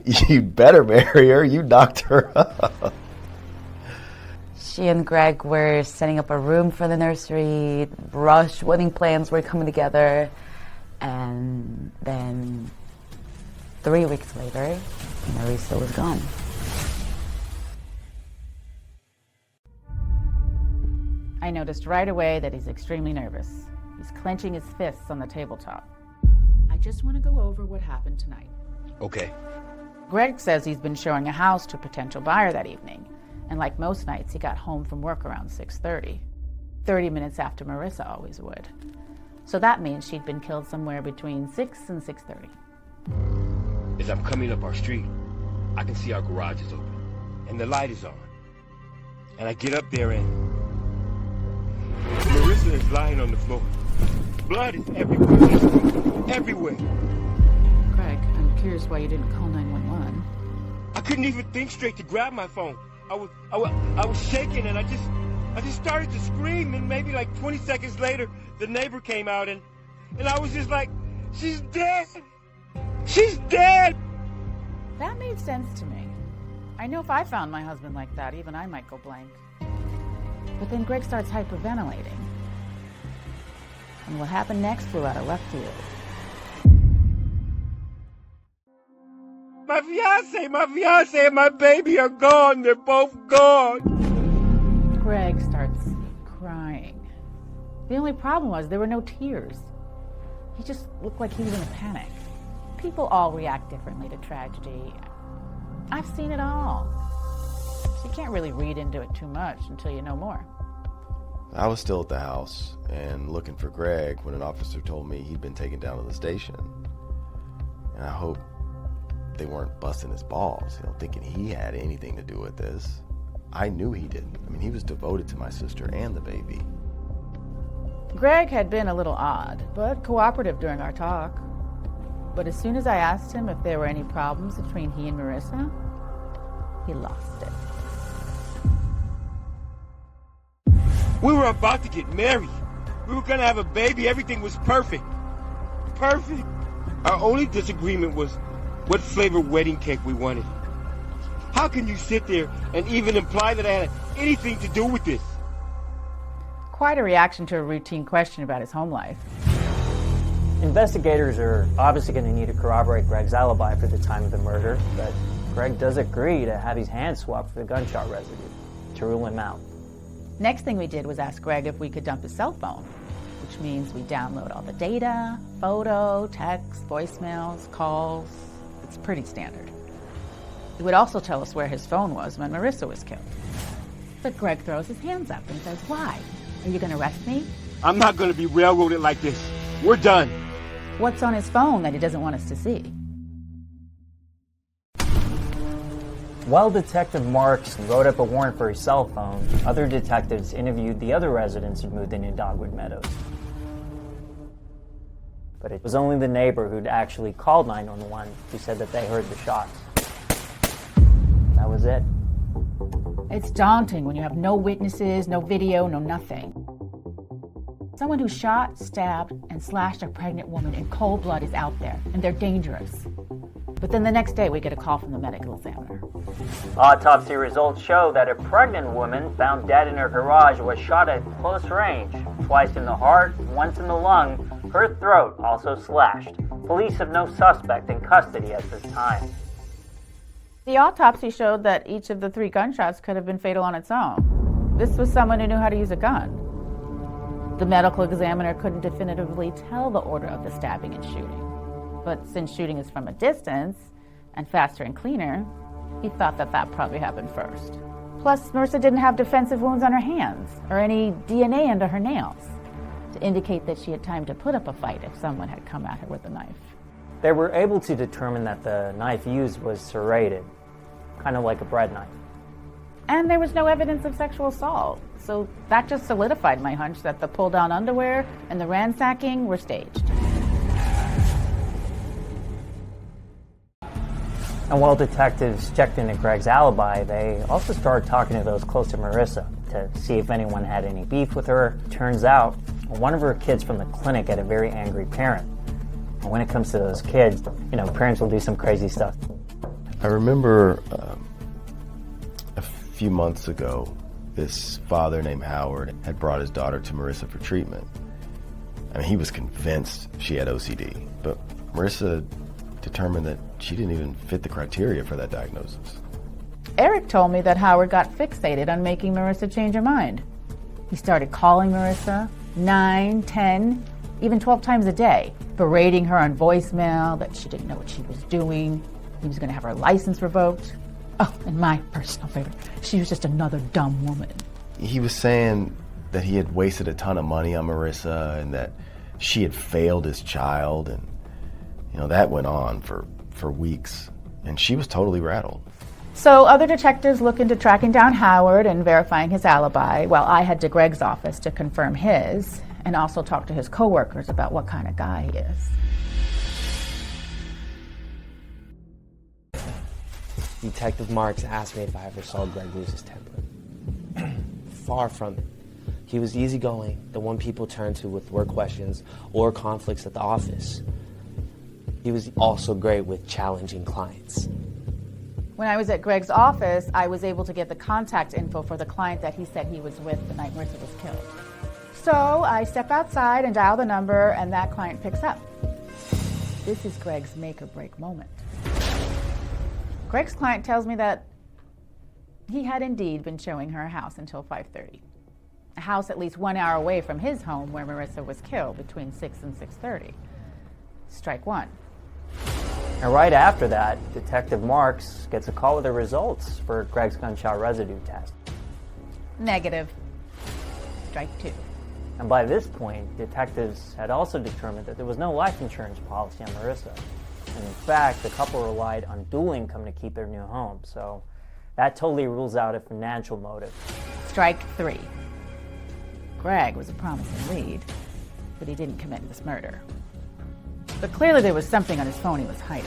You better marry her. You knocked her up. She and Greg were setting up a room for the nursery. Rush wedding plans were coming together. And then 3 weeks later, Marisa was gone. I noticed right away that he's extremely nervous. He's clenching his fists on the tabletop. I just want to go over what happened tonight. Okay. Greg says he's been showing a house to a potential buyer that evening. And like most nights, he got home from work around 6:30. 30 minutes after Marisa always would. So that means she'd been killed somewhere between 6 and 6:30. As I'm coming up our street, I can see our garage is open, and the light is on. And I get up there and Marisa is lying on the floor. Blood is everywhere. Everywhere. Greg, I'm curious why you didn't call 911. I couldn't even think straight to grab my phone. I was shaking, and I just started to scream, and maybe like 20 seconds later, the neighbor came out, and I was just like, she's dead! She's dead! That made sense to me. I know if I found my husband like that, even I might go blank. But then Greg starts hyperventilating. And what happened next flew out of left field. My fiance, and my baby are gone. They're both gone. Greg starts crying. The only problem was there were no tears. He just looked like he was in a panic. People all react differently to tragedy. I've seen it all. So you can't really read into it too much until you know more. I was still at the house and looking for Greg when an officer told me he'd been taken down to the station. And I hope they weren't busting his balls, thinking he had anything to do with this. I knew he didn't. I mean, he was devoted to my sister and the baby. Greg had been a little odd, but cooperative during our talk. But as soon as I asked him if there were any problems between he and Marisa, he lost it. We were about to get married. We were gonna have a baby. Everything was perfect. Perfect. Our only disagreement was what flavor wedding cake we wanted. How can you sit there and even imply that I had anything to do with this? Quite a reaction to a routine question about his home life. Investigators are obviously going to need to corroborate Greg's alibi for the time of the murder, but Greg does agree to have his hands swapped for the gunshot residue to rule him out. Next thing we did was ask Greg if we could dump his cell phone, which means we download all the data, photo, text, voicemails, calls. It's pretty standard. It would also tell us where his phone was when Marisa was killed. But Greg throws his hands up and says, "Why? Are you going to arrest me?" I'm not going to be railroaded like this. We're done. What's on his phone that he doesn't want us to see? While Detective Marks wrote up a warrant for his cell phone, other detectives interviewed the other residents who moved into Dogwood Meadows. But it was only the neighbor who'd actually called 911 who said that they heard the shots. That was it. It's daunting when you have no witnesses, no video, no nothing. Someone who shot, stabbed, and slashed a pregnant woman in cold blood is out there, and they're dangerous. But then the next day, we get a call from the medical examiner. Autopsy results show that a pregnant woman found dead in her garage was shot at close range, twice in the heart, once in the lung, her throat also slashed. Police have no suspect in custody at this time. The autopsy showed that each of the 3 gunshots could have been fatal on its own. This was someone who knew how to use a gun. The medical examiner couldn't definitively tell the order of the stabbing and shooting. But since shooting is from a distance, and faster and cleaner, he thought that probably happened first. Plus, Marisa didn't have defensive wounds on her hands, or any DNA under her nails, to indicate that she had time to put up a fight if someone had come at her with a knife. They were able to determine that the knife used was serrated, kind of like a bread knife. And there was no evidence of sexual assault, so that just solidified my hunch that the pull-down underwear and the ransacking were staged. And while detectives checked into Greg's alibi, they also started talking to those close to Marisa to see if anyone had any beef with her. Turns out, one of her kids from the clinic had a very angry parent. And when it comes to those kids, parents will do some crazy stuff. I remember a few months ago, this father named Howard had brought his daughter to Marissa for treatment. I mean, he was convinced she had OCD, but Marissa determined that she didn't even fit the criteria for that diagnosis. Eric told me that Howard got fixated on making Marissa change her mind. He started calling Marissa 9, 10, even 12 times a day, berating her on voicemail that she didn't know what she was doing. He was going to have her license revoked. Oh, and my personal favorite, she was just another dumb woman. He was saying that he had wasted a ton of money on Marissa and that she had failed his child, and that went on for weeks, and she was totally rattled. So other detectives looked into tracking down Howard and verifying his alibi, while I head to Greg's office to confirm his, and also talk to his coworkers about what kind of guy he is. Detective Marks asked me if I ever saw Greg lose his temper. Far from it. He was easygoing, the one people turn to with work questions or conflicts at the office. He was also great with challenging clients. When I was at Greg's office, I was able to get the contact info for the client that he said he was with the night Marissa was killed. So I step outside and dial the number, and that client picks up. This is Greg's make or break moment. Greg's client tells me that he had indeed been showing her a house until 5:30. A house at least 1 hour away from his home where Marissa was killed between 6 and 6:30. Strike one. And right after that, Detective Marks gets a call with the results for Greg's gunshot residue test. Negative. Strike two. And by this point, detectives had also determined that there was no life insurance policy on Marissa. And in fact, the couple relied on dual income to keep their new home. So that totally rules out a financial motive. Strike three. Greg was a promising lead, but he didn't commit this murder. But clearly there was something on his phone he was hiding.